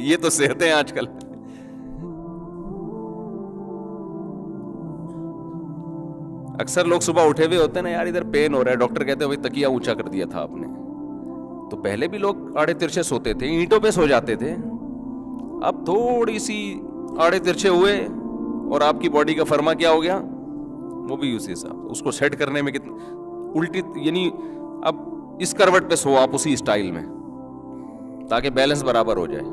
یہ تو صحتیں آج کل. اکثر لوگ صبح اٹھے ہوئے ہوتے ہیں نا, یار ادھر پین ہو رہا ہے, ڈاکٹر کہتے ہیں بھائی تکیہ اونچا کر دیا تھا آپ نے. تو پہلے بھی لوگ آڑے ترچھے سوتے تھے, اینٹوں پہ سو جاتے تھے. اب تھوڑی سی آڑے ترچھے ہوئے اور آپ کی باڈی کا فرما کیا ہو گیا, وہ بھی اسی حساب. اس کو سیٹ کرنے میں کتنا الٹی, یعنی اب اس کروٹ پہ سو آپ اسی اسٹائل میں, تاکہ بیلنس برابر ہو جائے.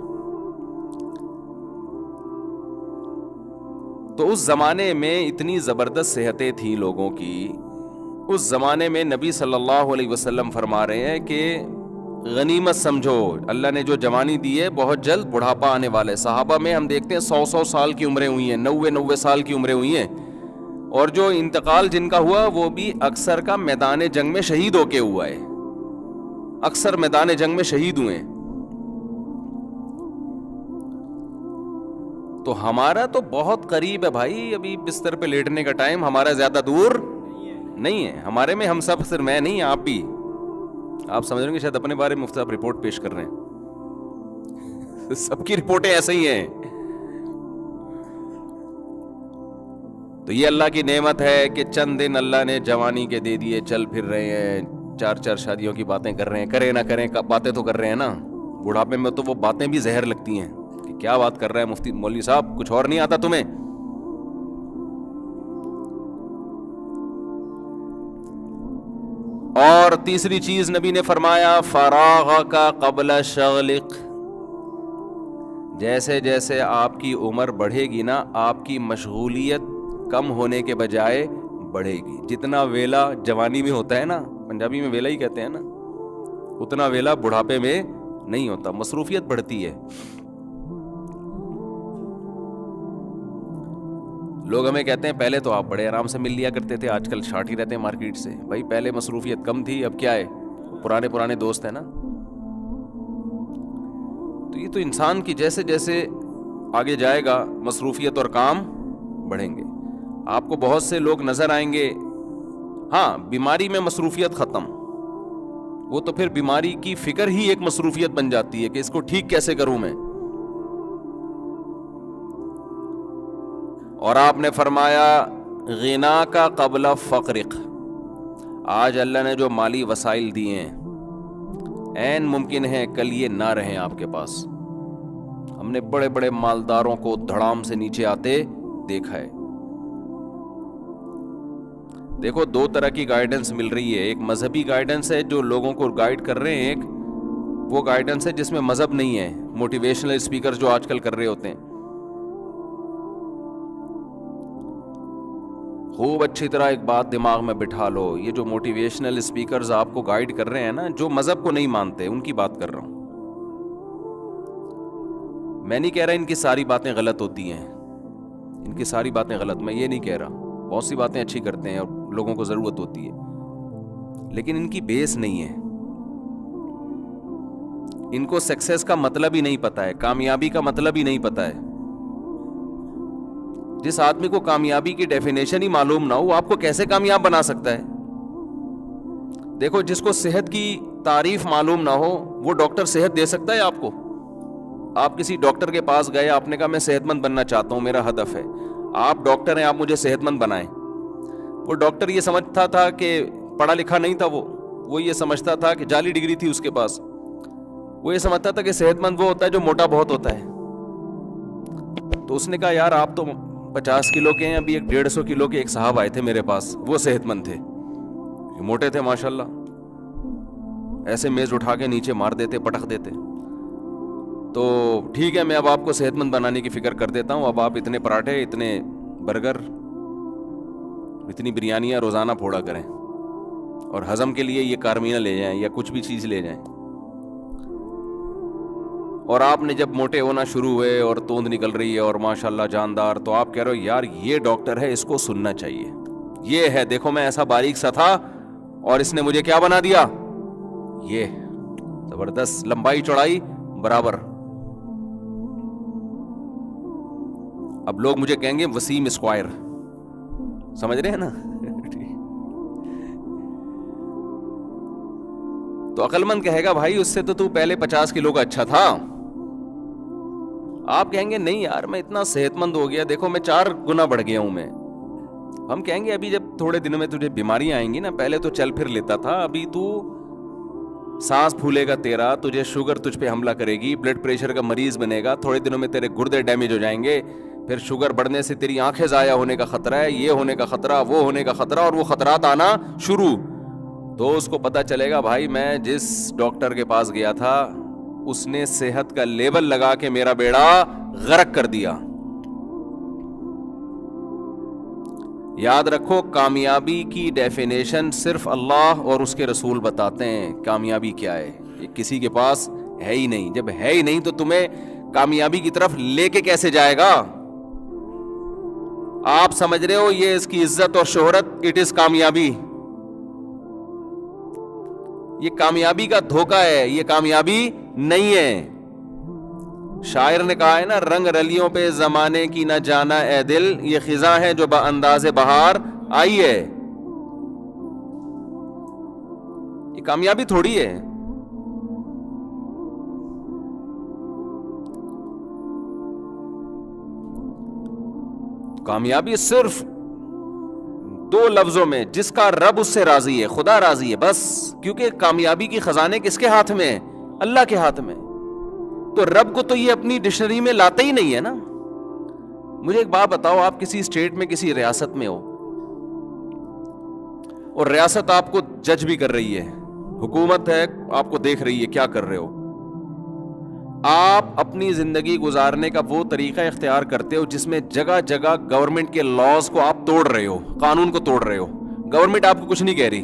تو اس زمانے میں اتنی زبردست صحتیں تھیں لوگوں کی. اس زمانے میں نبی صلی اللہ علیہ وسلم فرما رہے ہیں کہ غنیمت سمجھو, اللہ نے جو جوانی دی ہے, بہت جلد بڑھاپا آنے والا ہے. صحابہ میں ہم دیکھتے ہیں 100 سال کی عمریں ہوئی ہیں, 90 سال کی عمریں ہوئی ہیں, اور جو انتقال جن کا ہوا وہ بھی اکثر کا میدان جنگ میں شہید ہو کے ہوا ہے. اکثر میدان جنگ میں شہید ہوئے ہیں. تو ہمارا تو بہت قریب ہے بھائی, ابھی بستر پہ لیٹنے کا ٹائم ہمارا زیادہ دور نہیں ہے. ہمارے میں ہم سب, صرف میں نہیں آپ بھی, آپ سمجھ رہے ہیں کہ شاید اپنے بارے میں مفتی صاحب رپورٹ پیش کر رہے ہیں. سب کی رپورٹیں ایسے ہی ہیں. تو یہ اللہ کی نعمت ہے کہ چند دن اللہ نے جوانی کے دے دیے, چل پھر رہے ہیں, 4 شادیوں کی باتیں کر رہے ہیں. کریں نہ کریں باتیں تو کر رہے ہیں نا. بڑھاپے میں تو وہ باتیں بھی زہر لگتی ہیں کہ کیا بات کر رہا ہے مفتی مولوی صاحب, کچھ اور نہیں آتا تمہیں. اور تیسری چیز نبی نے فرمایا فراغ کا قبل شغلق. جیسے جیسے آپ کی عمر بڑھے گی نا, آپ کی مشغولیت کم ہونے کے بجائے بڑھے گی. جتنا ویلا جوانی میں ہوتا ہے نا, پنجابی میں ویلا ہی کہتے ہیں نا, اتنا ویلا بڑھاپے میں نہیں ہوتا. مصروفیت بڑھتی ہے. لوگ ہمیں کہتے ہیں پہلے تو آپ بڑے آرام سے مل لیا کرتے تھے, آج کل شارٹ ہی رہتے ہیں مارکیٹ سے. بھائی پہلے مصروفیت کم تھی, اب کیا ہے, پرانے دوست ہیں نا. تو یہ تو انسان کی جیسے جیسے آگے جائے گا مصروفیت اور کام بڑھیں گے. آپ کو بہت سے لوگ نظر آئیں گے, ہاں بیماری میں مصروفیت ختم, وہ تو پھر بیماری کی فکر ہی ایک مصروفیت بن جاتی ہے کہ اس کو ٹھیک کیسے کروں میں. اور آپ نے فرمایا غنا کا قبل فقرق. آج اللہ نے جو مالی وسائل دیے ہیں, عین ممکن ہے کل یہ نہ رہیں آپ کے پاس. ہم نے بڑے بڑے مالداروں کو دھڑام سے نیچے آتے دیکھا ہے. دیکھو 2 طرح کی گائیڈنس مل رہی ہے. ایک مذہبی گائیڈنس ہے جو لوگوں کو گائیڈ کر رہے ہیں, ایک وہ گائیڈنس ہے جس میں مذہب نہیں ہے, موٹیویشنل اسپیکر جو آج کل کر رہے ہوتے ہیں. خوب اچھی طرح ایک بات دماغ میں بٹھا لو, یہ جو موٹیویشنل اسپیکرز آپ کو گائیڈ کر رہے ہیں نا, جو مذہب کو نہیں مانتے, ان کی بات کر رہا ہوں. میں نہیں کہہ رہا ان کی ساری باتیں غلط ہوتی ہیں, ان کی ساری باتیں غلط, میں یہ نہیں کہہ رہا. بہت سی باتیں اچھی کرتے ہیں اور لوگوں کو ضرورت ہوتی ہے, لیکن ان کی بیس نہیں ہے. ان کو سکسیس کا مطلب ہی نہیں پتا ہے, کامیابی کا مطلب ہی نہیں پتا ہے. جس آدمی کو کامیابی کی ڈیفینیشن ہی معلوم نہ ہو, وہ آپ کو کیسے کامیاب بنا سکتا ہے؟ دیکھو جس کو صحت کی تعریف معلوم نہ ہو, وہ ڈاکٹر صحت دے سکتا ہے آپ کو؟ آپ کسی ڈاکٹر کے پاس گئے, آپ نے کہا میں صحت مند بننا چاہتا ہوں, میرا ہدف ہے. آپ ڈاکٹر ہیں, آپ مجھے صحت مند بنائیں. وہ ڈاکٹر یہ سمجھتا تھا کہ پڑھا لکھا نہیں تھا, وہ یہ سمجھتا تھا کہ جعلی ڈگری تھی اس کے پاس. وہ یہ سمجھتا تھا کہ صحت مند وہ ہوتا ہے جو موٹا بہت ہوتا ہے. تو اس نے کہا یار آپ تو 50 کلو کے ہیں, ابھی ایک 150 کلو کے ایک صاحب آئے تھے میرے پاس, وہ صحت مند تھے, موٹے تھے ماشاءاللہ, ایسے میز اٹھا کے نیچے مار دیتے, پٹک دیتے. تو ٹھیک ہے, میں اب آپ کو صحت مند بنانے کی فکر کر دیتا ہوں. اب آپ اتنے پراٹھے, اتنے برگر, اتنی بریانیاں روزانہ پھوڑا کریں, اور ہضم کے لیے یہ کارمینہ لے جائیں یا کچھ بھی چیز لے جائیں. اور آپ نے جب موٹے ہونا شروع ہوئے اور توند نکل رہی ہے اور ماشاءاللہ جاندار, تو آپ کہہ رہے ہو یار یہ ڈاکٹر ہے, اس کو سننا چاہیے. یہ ہے, دیکھو میں ایسا باریک سا تھا اور اس نے مجھے کیا بنا دیا, یہ زبردست, لمبائی چوڑائی برابر. اب لوگ مجھے کہیں گے وسیم اسکوائر, سمجھ رہے ہیں نا. تو عقل مند کہے گا بھائی اس سے تو پہلے 50 کلو کا اچھا تھا. آپ کہیں گے نہیں یار میں اتنا صحت مند ہو گیا, دیکھو میں 4 گنا بڑھ گیا ہوں میں. ہم کہیں گے ابھی جب تھوڑے دنوں میں تجھے بیماریاں آئیں گی نا, پہلے تو چل پھر لیتا تھا, ابھی تو سانس پھولے گا تیرا, تجھے شوگر تجھ پہ حملہ کرے گی, بلڈ پریشر کا مریض بنے گا, تھوڑے دنوں میں تیرے گردے ڈیمیج ہو جائیں گے, پھر شوگر بڑھنے سے تیری آنکھیں ضائع ہونے کا خطرہ ہے, یہ ہونے کا خطرہ, وہ ہونے کا خطرہ, اور وہ خطرات آنا شروع. تو اس کو پتہ چلے گا بھائی میں جس ڈاکٹر کے پاس گیا تھا اس نے صحت کا لیبل لگا کے میرا بیڑا غرق کر دیا. یاد رکھو کامیابی کی ڈیفینیشن صرف اللہ اور اس کے رسول بتاتے ہیں. کامیابی کیا ہے یہ کسی کے پاس ہے ہی نہیں. جب ہے ہی نہیں تو تمہیں کامیابی کی طرف لے کے کیسے جائے گا؟ آپ سمجھ رہے ہو یہ اس کی عزت اور شہرت, اٹ از کامیابی. یہ کامیابی کا دھوکہ ہے, یہ کامیابی نہیں ہے. شاعر نے کہا ہے نا, رنگ رلیوں پہ زمانے کی نہ جانا اے دل, یہ خزاں ہے جو انداز بہار آئی ہے. یہ کامیابی تھوڑی ہے. کامیابی صرف 2 لفظوں میں, جس کا رب اس سے راضی ہے, خدا راضی ہے بس. کیونکہ کامیابی کی خزانے کس کے ہاتھ میں ہے؟ اللہ کے ہاتھ میں. تو رب کو تو یہ اپنی ڈکشنری میں لاتا ہی نہیں ہے نا. مجھے ایک بات بتاؤ, آپ کسی اسٹیٹ میں کسی ریاست میں ہو اور ریاست آپ کو جج بھی کر رہی ہے, حکومت ہے آپ کو دیکھ رہی ہے کیا کر رہے ہو, آپ اپنی زندگی گزارنے کا وہ طریقہ اختیار کرتے ہو جس میں جگہ جگہ گورنمنٹ کے لاز کو آپ توڑ رہے ہو, قانون کو توڑ رہے ہو. گورنمنٹ آپ کو کچھ نہیں کہہ رہی.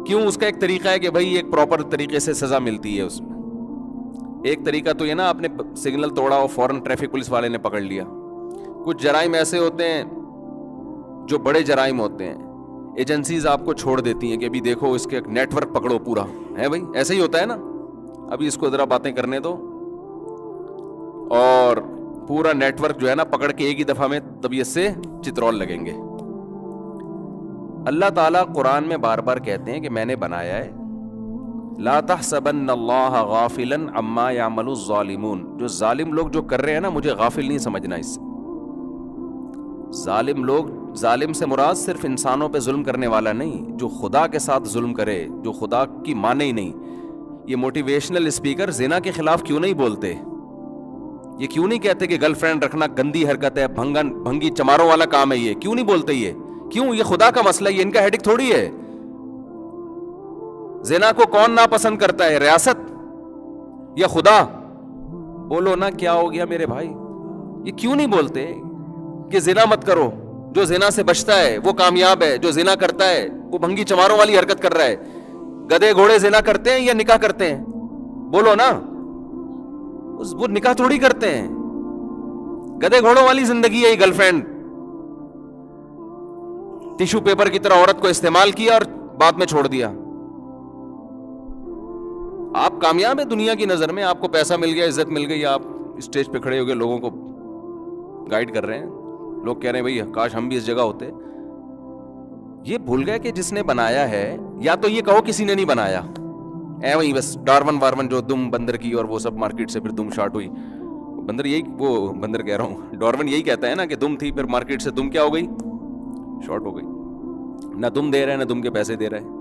کیوں؟ اس کا ایک طریقہ ہے کہ بھائی ایک پراپر طریقے سے سزا ملتی ہے اس میں. ایک طریقہ تو یہ نا, آپ نے سگنل توڑا اور فوراً ٹریفک پولیس والے نے پکڑ لیا. کچھ جرائم ایسے ہوتے ہیں جو بڑے جرائم ہوتے ہیں, ایجنسیز آپ کو چھوڑ دیتی ہیں کہ ابھی دیکھو اس کے نیٹ ورک پکڑو پورا ہے. بھائی ایسے ہی ہوتا ہے نا, ابھی اس کو ذرا باتیں کرنے دو, اور پورا نیٹ ورک جو ہے نا پکڑ کے ایک ہی دفعہ میں طبیعت سے چترول لگیں گے. اللہ تعالیٰ قرآن میں بار بار کہتے ہیں کہ میں نے بنایا ہے, لا تحسبن اللہ غافلا عما یعمل الظالمون. جو ظالم لوگ جو کر رہے ہیں نا, مجھے غافل نہیں سمجھنا اس سے. ظالم لوگ, ظالم سے مراد صرف انسانوں پہ ظلم کرنے والا نہیں, جو خدا کے ساتھ ظلم کرے, جو خدا کی مانے ہی نہیں. یہ موٹیویشنل اسپیکر زنا کے خلاف کیوں نہیں بولتے؟ یہ کیوں نہیں کہتے کہ گرل فرینڈ رکھنا گندی حرکت ہے, بھنگی چماروں والا کام ہے؟ یہ کیوں نہیں بولتے؟ یہ کیوں؟ یہ خدا کا مسئلہ, یہ ان کا ہیڈک تھوڑی ہے. زنا کو کون ناپسند کرتا ہے, ریاست یا خدا؟ بولو نا کیا ہو گیا میرے بھائی. یہ کیوں نہیں بولتے کہ زنا مت کرو؟ جو زنا سے بچتا ہے وہ کامیاب ہے, جو زنا کرتا ہے وہ بھنگی چماروں والی حرکت کر رہا ہے. گدے گھوڑے زنا کرتے ہیں یا نکاح کرتے ہیں؟ بولو نا. وہ نکاح تھوڑی کرتے ہیں. گدے گھوڑوں والی زندگی ہے یہ گرل فرینڈ. ٹیشو پیپر کی طرح عورت کو استعمال کیا اور بعد میں چھوڑ دیا. آپ کامیاب ہیں دنیا کی نظر میں, آپ کو پیسہ مل گیا, عزت مل گئی, آپ اسٹیج پہ کھڑے ہو گئے, لوگوں کو گائیڈ کر رہے ہیں, لوگ کہہ رہے ہیں بھائی کاش ہم بھی اس جگہ ہوتے. یہ بھول گئے کہ جس نے بنایا ہے, یا تو یہ کہو کسی نے نہیں بنایا, اے وہی بس ڈارون وارون جو دم بندر کی اور وہ سب مارکیٹ سے پھر دم شارٹ ہوئی. بندر یہی, وہ بندر کہہ رہا ہوں, ڈارون یہی کہتا ہے نا کہ دم تھی, پھر مارکیٹ سے دم کیا ہو گئی, شارٹ ہو گئی. نہ دم دے رہے ہیں نہ دم کے پیسے دے رہے ہیں.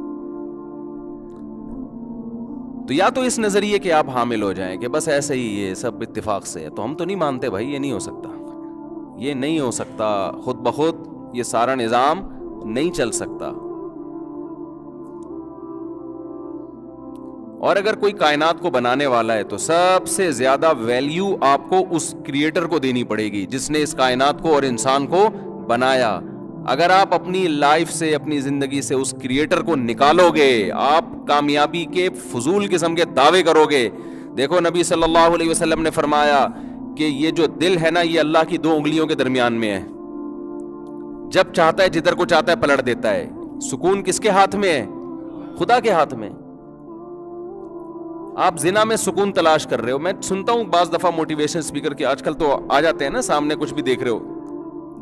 تو یا تو اس نظریے کے آپ حامل ہو جائیں کہ بس ایسے ہی یہ سب اتفاق سے ہے, تو ہم تو نہیں مانتے بھائی, یہ نہیں ہو سکتا, یہ نہیں ہو سکتا. خود بخود یہ سارا نظام نہیں چل سکتا. اور اگر کوئی کائنات کو بنانے والا ہے تو سب سے زیادہ ویلیو آپ کو اس کریٹر کو دینی پڑے گی جس نے اس کائنات کو اور انسان کو بنایا. اگر آپ اپنی لائف سے, اپنی زندگی سے اس کریٹر کو نکالو گے, آپ کامیابی کے فضول قسم کے دعوے کرو گے. دیکھو نبی صلی اللہ علیہ وسلم نے فرمایا کہ یہ جو دل ہے نا, یہ اللہ کی 2 انگلیوں کے درمیان میں ہے. جب چاہتا ہے جدھر کو چاہتا ہے پلٹ دیتا ہے. سکون کس کے ہاتھ میں ہے؟ خدا کے ہاتھ میں. آپ زنا میں سکون تلاش کر رہے ہو. میں سنتا ہوں بعض دفعہ موٹیویشن اسپیکر کے, آج کل تو آ جاتے ہیں نا سامنے, کچھ بھی دیکھ رہے ہو,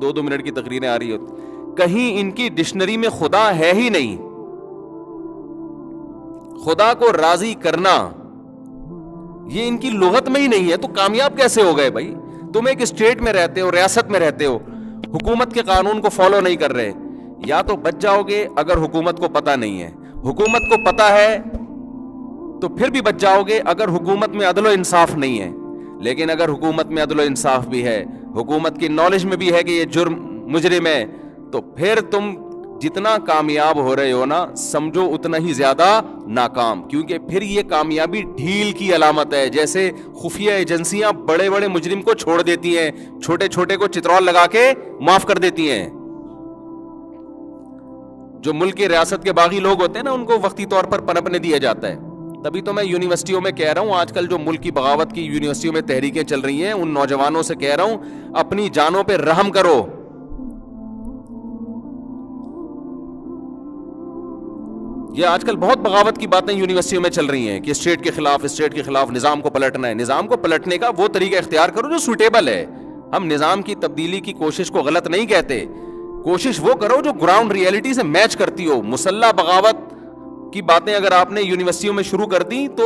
2 منٹ کی تقریریں آ رہی ہوتی, کہیں ان کی ڈکشنری میں خدا ہے ہی نہیں. خدا کو راضی کرنا, یہ ان کی لغت میں ہی نہیں ہے تو کامیاب کیسے ہو گئے بھائی؟ تم ایک اسٹیٹ میں رہتے ہو, ریاست میں رہتے ہو, حکومت کے قانون کو فالو نہیں کر رہے, یا تو بچ جاؤ گے اگر حکومت کو پتہ نہیں ہے, حکومت کو پتہ ہے تو پھر بھی بچ جاؤ گے اگر حکومت میں عدل و انصاف نہیں ہے. لیکن اگر حکومت میں عدل و انصاف بھی ہے, حکومت کی نالج میں بھی ہے کہ یہ جرم مجرم ہے, تو پھر تم جتنا کامیاب ہو رہے ہو نا, سمجھو اتنا ہی زیادہ ناکام, کیونکہ پھر یہ کامیابی ڈھیل کی علامت ہے. جیسے خفیہ ایجنسیاں بڑے بڑے مجرم کو چھوڑ دیتی ہیں, چھوٹے چھوٹے کو چترول لگا کے معاف کر دیتی ہیں. جو ملک کی ریاست کے باغی لوگ ہوتے ہیں نا, ان کو وقتی طور پر پنپنے دیا جاتا ہے. تبھی تو میں یونیورسٹیوں میں کہہ رہا ہوں, آج کل جو ملک کی بغاوت کی یونیورسٹیوں میں تحریکیں چل رہی ہیں, ان نوجوانوں سے کہہ رہا ہوں اپنی جانوں پہ رحم کرو. یہ آج کل بہت بغاوت کی باتیں یونیورسٹیوں میں چل رہی ہیں کہ اسٹیٹ کے خلاف نظام کو پلٹنا ہے. نظام کو پلٹنے کا وہ طریقہ اختیار کرو جو سوٹیبل ہے. ہم نظام کی تبدیلی کی کوشش کو غلط نہیں کہتے, کوشش وہ کرو جو گراؤنڈ ریئلٹی سے میچ کرتی ہو. مسلح بغاوت کی باتیں اگر آپ نے یونیورسٹیوں میں شروع کر دی تو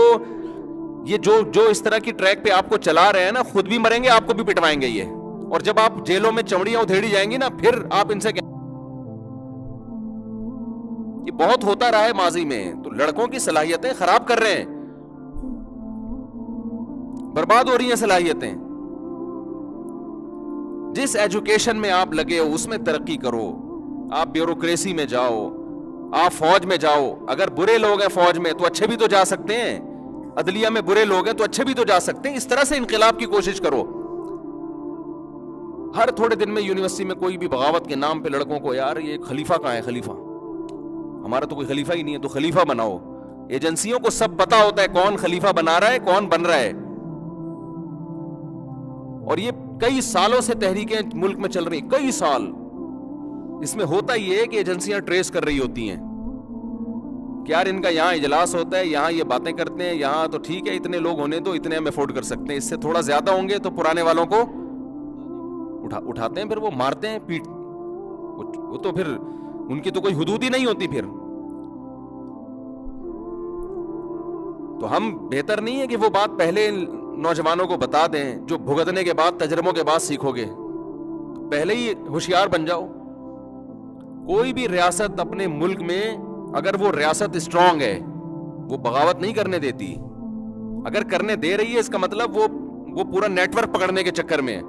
یہ جو اس طرح کی ٹریک پہ آپ کو چلا رہے ہیں نا, خود بھی مریں گے, آپ کو بھی پٹوائیں گے یہ. اور جب آپ جیلوں میں چمڑیاں ادھیڑی جائیں گی نا, پھر آپ ان سے یہ بہت ہوتا رہا ہے ماضی میں. تو لڑکوں کی صلاحیتیں خراب کر رہے ہیں, برباد ہو رہی ہیں صلاحیتیں. جس ایجوکیشن میں آپ لگے ہو اس میں ترقی کرو. آپ بیوروکریسی میں جاؤ, آپ فوج میں جاؤ. اگر برے لوگ ہیں فوج میں تو اچھے بھی تو جا سکتے ہیں, عدلیہ میں برے لوگ ہیں تو اچھے بھی تو جا سکتے ہیں. اس طرح سے انقلاب کی کوشش کرو. ہر تھوڑے دن میں یونیورسٹی میں کوئی بھی بغاوت کے نام پہ لڑکوں کو, یار یہ خلیفہ کہاں ہے, خلیفہ ہمارا تو کوئی خلیفہ ہی نہیں ہے, تو خلیفہ بناؤ. ایجنسیوں کو سب پتا ہوتا ہے کون خلیفہ بنا رہا ہے, کون بن رہا ہے. اور یہ کئی سالوں سے تحریکیں ملک میں چل رہی ہیں, کئی سال. اس میں ہوتا یہ ہے کہ ایجنسیاں ٹریس کر رہی ہوتی ہیں کہ یار ان کا یہاں اجلاس ہوتا ہے, یہاں یہ باتیں کرتے ہیں, یہاں تو ٹھیک ہے اتنے لوگ ہونے تو اتنے ہم افورڈ کر سکتے ہیں, اس سے تھوڑا زیادہ ہوں گے تو پرانے والوں کو اٹھاتے ہیں, پھر وہ مارتے ہیں, پیٹ وہ تو پھر ان کی تو کوئی حدود ہی نہیں ہوتی پھر. تو ہم بہتر نہیں ہے کہ وہ بات پہلے نوجوانوں کو بتا دیں جو بھگتنے کے بعد, تجربوں کے بعد سیکھو گے. پہلے ہی ہوشیار بن جاؤ. کوئی بھی ریاست اپنے ملک میں اگر وہ ریاست اسٹرانگ ہے, وہ بغاوت نہیں کرنے دیتی. اگر کرنے دے رہی ہے اس کا مطلب وہ پورا نیٹ ورک پکڑنے کے چکر میں ہے.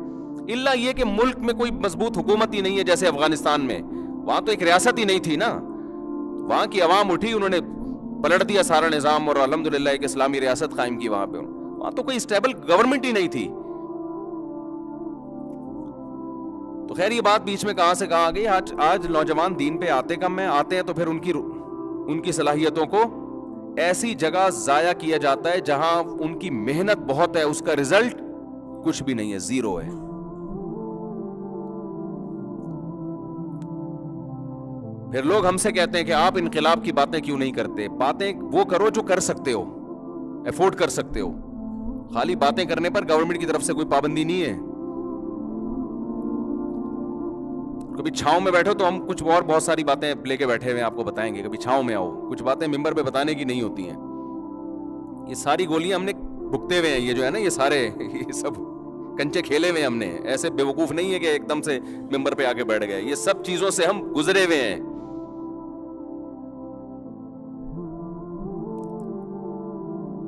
الا یہ کہ ملک میں کوئی مضبوط حکومت ہی نہیں ہے, جیسے افغانستان میں, وہاں تو ایک ریاست ہی نہیں تھی نا. وہاں کی عوام اٹھی, انہوں نے پلٹ دیا سارا نظام اور الحمدللہ ایک اسلامی ریاست قائم کی وہاں پہ. وہاں تو کوئی اسٹیبل گورنمنٹ ہی نہیں تھی. تو خیر یہ بات بیچ میں کہاں سے کہاں آ گئی. آج نوجوان دین پہ آتے کم ہیں, آتے ہیں تو پھر ان کی صلاحیتوں کو ایسی جگہ ضائع کیا جاتا ہے جہاں ان کی محنت بہت ہے, اس کا رزلٹ کچھ بھی نہیں ہے, زیرو ہے. پھر لوگ ہم سے کہتے ہیں کہ آپ انقلاب کی باتیں کیوں نہیں کرتے. باتیں وہ کرو جو کر سکتے ہو, افورڈ کر سکتے ہو. خالی باتیں کرنے پر گورنمنٹ کی طرف سے کوئی پابندی نہیں ہے. کبھی چھاؤں میں بیٹھو تو ہم کچھ اور بہت ساری باتیں لے کے بیٹھے ہوئے ہیں, آپ کو بتائیں گے. کبھی چھاؤں میں آؤ, کچھ باتیں ممبر پہ بتانے کی نہیں ہوتی ہیں. یہ ساری گولیاں ہم نے بھگتے ہوئے ہیں. یہ جو ہے نا, یہ سارے یہ سب کنچے کھیلے ہوئے ہم نے. ایسے بے وقوف نہیں ہے کہ ایک دم سے ممبر پہ آ کے بیٹھ گئے. یہ سب چیزوں سے ہم گزرے ہوئے ہیں.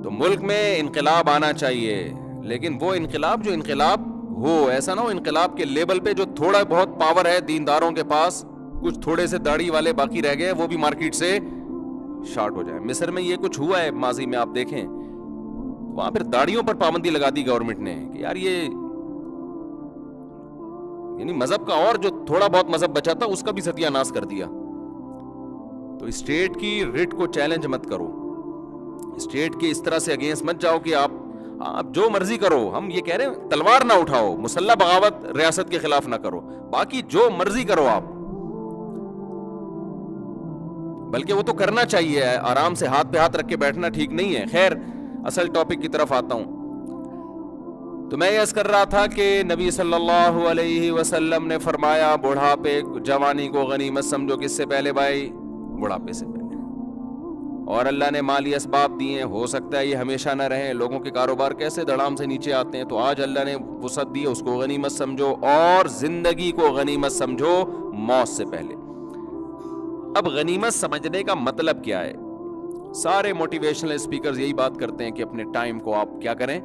تو ملک میں انقلاب آنا چاہیے, لیکن وہ انقلاب جو انقلاب ہو, ایسا نہ ہو انقلاب کے لیبل پہ جو تھوڑا بہت پاور ہے دینداروں کے پاس, کچھ تھوڑے سے داڑھی والے باقی رہ گئے, وہ بھی مارکیٹ سے شارٹ ہو جائے. مصر میں یہ کچھ ہوا ہے ماضی میں, آپ دیکھیں وہاں پھر داڑھیوں پر پابندی لگا دی گورنمنٹ نے کہ یار یہ یعنی مذہب کا, اور جو تھوڑا بہت مذہب بچا تھا اس کا بھی ستیہ ناش کر دیا. تو اسٹیٹ کی رٹ کو چیلنج مت کرو, اسٹیٹ کے اس طرح سے اگینسٹ مت جاؤ کہ آپ جو مرضی کرو. ہم یہ کہہ رہے ہیں تلوار نہ اٹھاؤ, مسلح بغاوت ریاست کے خلاف نہ کرو, باقی جو مرضی کرو آپ. بلکہ وہ تو کرنا چاہیے, آرام سے ہاتھ پہ ہاتھ رکھ کے بیٹھنا ٹھیک نہیں ہے. خیر اصل ٹاپک کی طرف آتا ہوں. تو میں یہ عرض کر رہا تھا کہ نبی صلی اللہ علیہ وسلم نے فرمایا بڑھاپے جوانی کو غنیمت سمجھو. کس سے پہلے بھائی؟ بڑھاپے سے پہلے. اور اللہ نے مالی اسباب دیے ہیں, ہو سکتا ہے یہ ہمیشہ نہ رہیں. لوگوں کے کاروبار کیسے دڑام سے نیچے آتے ہیں, تو آج اللہ نے وسعت دی ہے, اس کو غنیمت سمجھو اور زندگی کو غنیمت سمجھو موت سے پہلے. اب غنیمت سمجھنے کا مطلب کیا ہے؟ سارے موٹیویشنل اسپیکرز یہی بات کرتے ہیں کہ اپنے ٹائم کو آپ کیا کریں,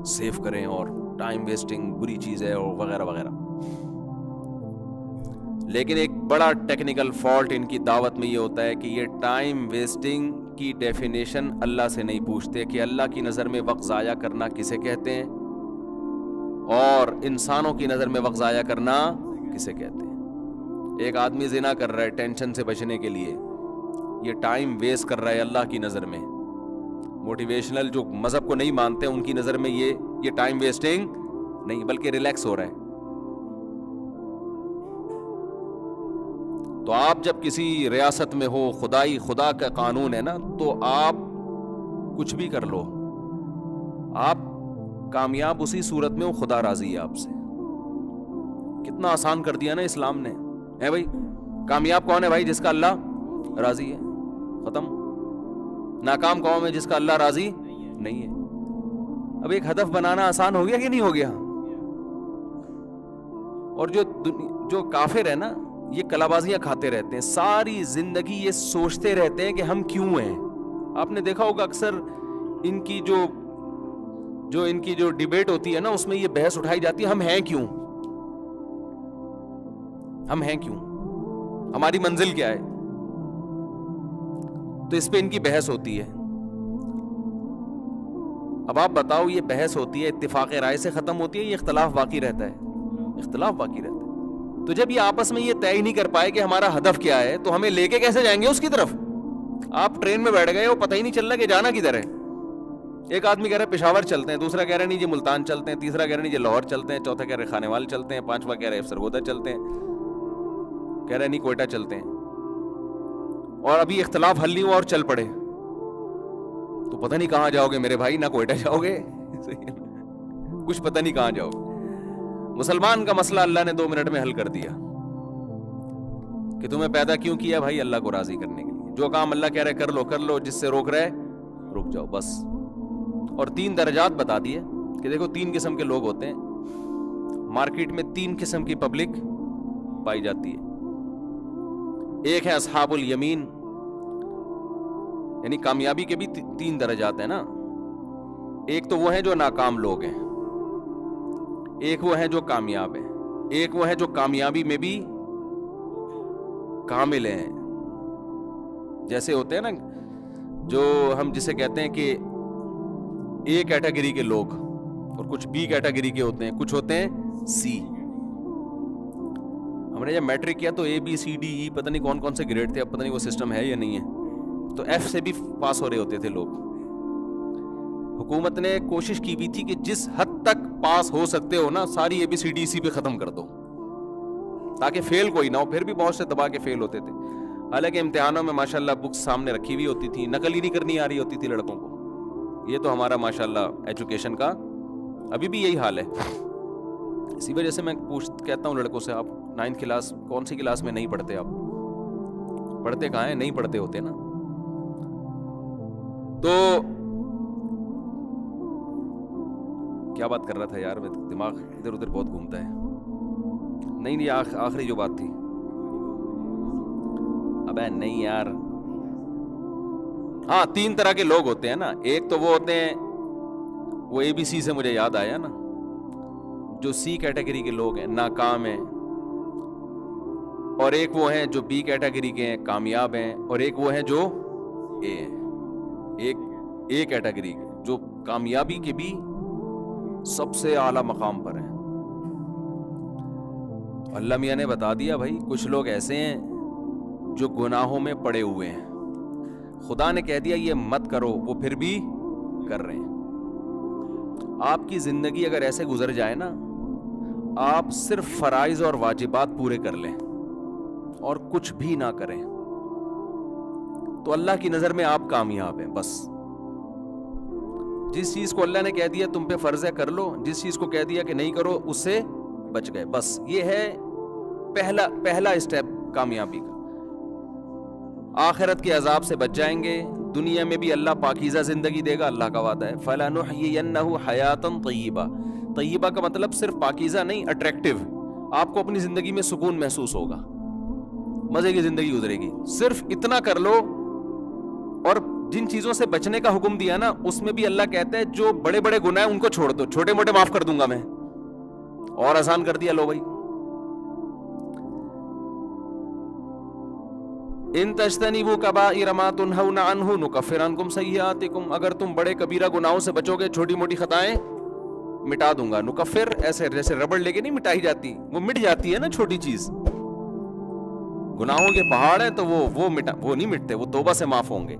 سیو کریں, اور ٹائم ویسٹنگ بری چیز ہے اور وغیرہ وغیرہ. لیکن ایک بڑا ٹیکنیکل فالٹ ان کی دعوت میں یہ ہوتا ہے کہ یہ ٹائم ویسٹنگ کی ڈیفینیشن اللہ سے نہیں پوچھتے کہ اللہ کی نظر میں وقت ضائع کرنا کسے کہتے ہیں, اور انسانوں کی نظر میں وقت ضائع کرنا کسے کہتے ہیں. ایک آدمی زنا کر رہا ہے ٹینشن سے بچنے کے لیے, یہ ٹائم ویسٹ کر رہا ہے اللہ کی نظر میں. موٹیویشنل جو مذہب کو نہیں مانتے ان کی نظر میں یہ ٹائم ویسٹنگ نہیں بلکہ ریلیکس ہو رہا ہے. تو آپ جب کسی ریاست میں ہو, خدا کا قانون ہے نا, تو آپ کچھ بھی کر لو, آپ کامیاب اسی صورت میں ہو خدا راضی ہے آپ سے. کتنا آسان کر دیا نا اسلام نے, ہے بھائی. کامیاب کون ہے بھائی؟ جس کا اللہ راضی ہے, ختم. ناکام کون ہے؟ جس کا اللہ راضی نہیں ہے. اب ایک ہدف بنانا آسان ہو گیا کہ نہیں ہو گیا؟ اور جو کافر ہے نا, یہ کلابازیاں کھاتے رہتے ہیں ساری زندگی, یہ سوچتے رہتے ہیں کہ ہم کیوں ہیں. آپ نے دیکھا ہوگا اکثر ان کی جو ڈیبیٹ ہوتی ہے نا, اس میں یہ بحث اٹھائی جاتی ہے, ہم ہیں کیوں, ہم ہیں کیوں, ہماری منزل کیا ہے. تو اس پہ ان کی بحث ہوتی ہے. اب آپ بتاؤ, یہ بحث ہوتی ہے اتفاق رائے سے ختم ہوتی ہے, یہ اختلاف باقی رہتا ہے, اختلاف باقی رہتا ہے. تو جب یہ آپس میں یہ طے ہی نہیں کر پائے کہ ہمارا ہدف کیا ہے, تو ہمیں لے کے کیسے جائیں گے اس کی طرف؟ آپ ٹرین میں بیٹھ گئے ہو, پتہ ہی نہیں چل رہا کہ جانا کدھر ہے. ایک آدمی کہہ رہا ہے پشاور چلتے ہیں, دوسرا کہہ رہا ہے نہیں جی ملتان چلتے ہیں, تیسرا کہہ رہا ہے نہیں جی لاہور چلتے ہیں, چوتھا کہہ رہا ہے خانیوال چلتے ہیں, پانچواں کہہ رہا ہے سرگودا چلتے ہیں, کہہ رہا ہے نہیں کوئٹہ چلتے ہیں. اور ابھی اختلاف حل نہیں ہوا اور چل پڑے, تو پتہ نہیں کہاں جاؤ گے میرے بھائی. نہ کوئٹہ جاؤ گے, کچھ پتہ نہیں کہاں جاؤ گے. مسلمان کا مسئلہ اللہ نے 2 منٹ میں حل کر دیا کہ تمہیں پیدا کیوں کیا بھائی؟ اللہ کو راضی کرنے کے لیے. جو کام اللہ کہہ رہے کر لو, جس سے روک رہے رک جاؤ بس. اور 3 درجات بتا دیے کہ دیکھو 3 قسم کے لوگ ہوتے ہیں مارکیٹ میں, 3 قسم کی پبلک پائی جاتی ہے. ایک ہے اصحاب الیمین, یعنی کامیابی کے بھی 3 درجات ہیں نا. ایک تو وہ ہیں جو ناکام لوگ ہیں, ایک وہ ہیں جو کامیاب ہیں, ایک وہ ہیں جو کامیابی میں بھی کامل ہیں. جیسے ہوتے ہیں نا جو ہم جسے کہتے ہیں کہ اے کیٹیگری کے لوگ, اور کچھ بی کیٹیگری کے ہوتے ہیں, کچھ ہوتے ہیں سی. ہم نے جب میٹرک کیا تو اے بی سی ڈی ای پتہ نہیں کون کون سے گریڈ تھے, اب پتہ نہیں وہ سسٹم ہے یا نہیں ہے. تو ایف سے بھی پاس ہو رہے ہوتے تھے لوگ. حکومت نے کوشش کی بھی تھی کہ جس حد تک پاس ہو سکتے ہو نا, ساری اے بی سی ڈی سی پہ ختم کر دو تاکہ فیل کوئی نہ ہو. پھر بھی بہت سے دبا کے فیل ہوتے تھے. حالانکہ امتحانوں میں ماشاءاللہ بکس سامنے رکھی ہوئی ہوتی تھی, نقل ہی نہیں کرنی آ رہی ہوتی تھی لڑکوں کو. یہ تو ہمارا ماشاءاللہ ایجوکیشن کا ابھی بھی یہی حال ہے. اسی وجہ سے میں کہتا ہوں لڑکوں سے, آپ 9th کلاس کون سی کلاس میں نہیں پڑھتے, آپ پڑھتے کہاں ہیں؟ نہیں پڑھتے ہوتے نا. تو کیا بات کر رہا تھا یار, میں دماغ ادھر ادھر بہت گھومتا ہے. نہیں آخری جو بات تھی, ابے نہیں یار, ہاں 3 طرح کے لوگ ہوتے ہیں نا. ایک تو وہ ہوتے ہیں, وہ اے بی سی سے مجھے یاد آیا نا, جو سی کیٹیگری کے لوگ ہیں, ناکام ہیں. اور ایک وہ ہیں جو بی کیٹیگری کے ہیں, کامیاب ہیں. اور ایک وہ ہیں جو اے ہیں, ایک اے کیٹیگری کے جو کامیابی کے بھی سب سے اعلیٰ مقام پر ہیں. اللہ میاں نے بتا دیا بھائی, کچھ لوگ ایسے ہیں جو گناہوں میں پڑے ہوئے ہیں, خدا نے کہہ دیا یہ مت کرو, وہ پھر بھی کر رہے ہیں. آپ کی زندگی اگر ایسے گزر جائے نا, آپ صرف فرائض اور واجبات پورے کر لیں اور کچھ بھی نہ کریں, تو اللہ کی نظر میں آپ کامیاب ہیں. بس جس چیز کو اللہ نے کہہ دیا تم پہ فرض ہے کر لو, جس چیز کو کہہ دیا کہ نہیں کرو اس سے بچ گئے. بس یہ ہے پہلا اسٹیپ کامیابی کا. آخرت کے عذاب سے بچ جائیں گے, دنیا میں بھی اللہ پاکیزہ زندگی دے گا, اللہ کا وعدہ ہے. فَلَنُحْيِيَنَّهُ حَيَاتًا طَيِّبَةً, طیبہ کا مطلب صرف پاکیزہ نہیں, اٹریکٹیو. آپ کو اپنی زندگی میں سکون محسوس ہوگا, مزے کی زندگی گزرے گی. صرف اتنا کر لو. اور جن چیزوں سے بچنے کا حکم دیا نا, اس میں بھی اللہ کہتا ہے جو بڑے بڑے گناہ ہیں ان کو چھوڑ دو, چھوٹے موٹے معاف کر دوں گا میں. اور آسان کر دیا, لو بھائی. ان تجتنبوا کبائر ما تنہون عنہ نکفر عنکم سیئاتکم, اگر تم بڑے کبیرہ گناہوں سے بچو گے, چھوٹی موٹی خطائیں مٹا دوں گا. نکفر ایسے جیسے ربڑ لے کے نہیں مٹائی جاتی, وہ مٹ جاتی ہے نا چھوٹی چیز. گناہوں کے پہاڑ ہیں تو وہ نہیں مٹتے, وہ توبہ سے معاف ہوں گے.